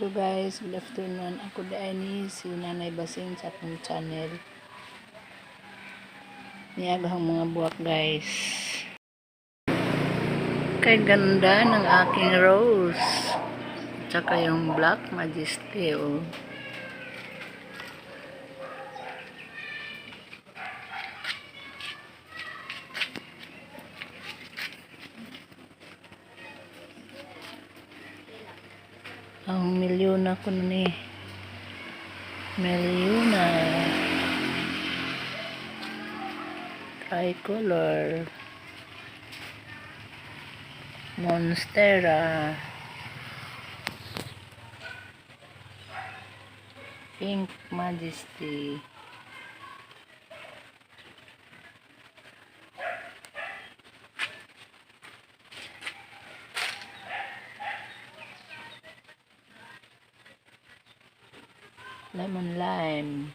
Hello guys, good afternoon. Ako dai ni si Nanay Basing sa akong channel. Niagahang mga buwak guys. Kay ganda ng aking rose. Tsaka yung Black Majesty oh. Ang milyona ko na ni. Milyona. Tricolor. Monstera. Pink Majesty. Lemon lime.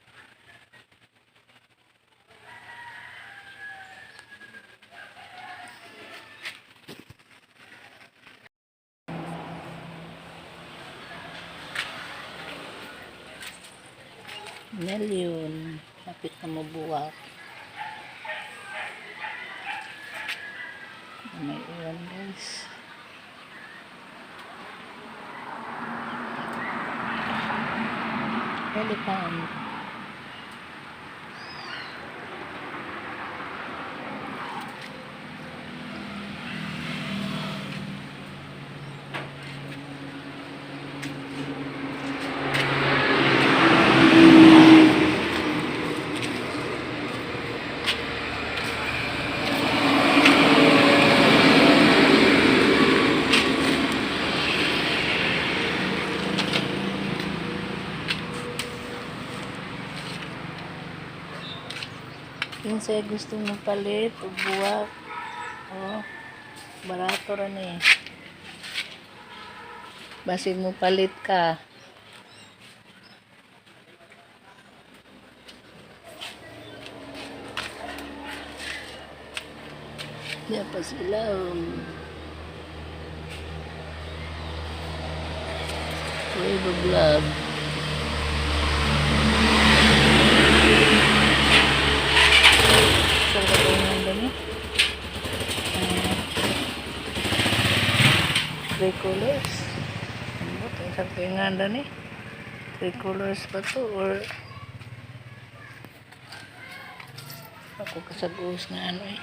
Melon. Lapit na mabuwak. May iwan guys. Elephant. Yung sa'yo gusto mo palit o buwak. Oh, barato rin eh. Basig mo palit ka. Diyan pa sila Wave of Love. Three colors. Ano ito? Isang tinganda ni. Three colors pa to or ako kasagos na ano eh.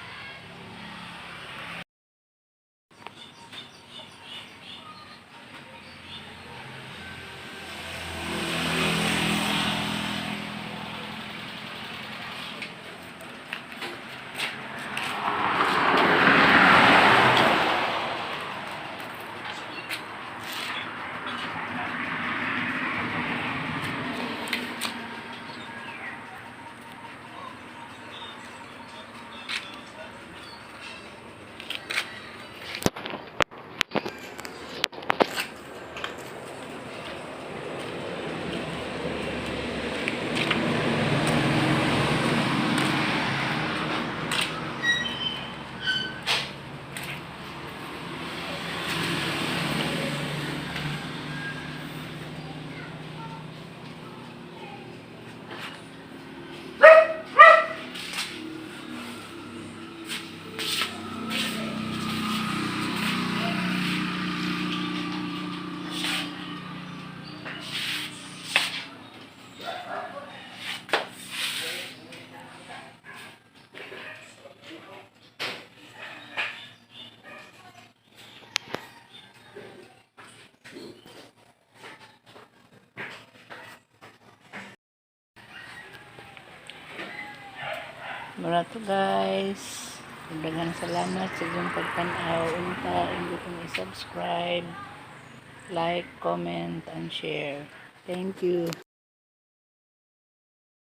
Barato guys. Daghang salamat sa inyong pagtanaw. Unta, hindi ko i-subscribe, like, comment, and share. Thank you.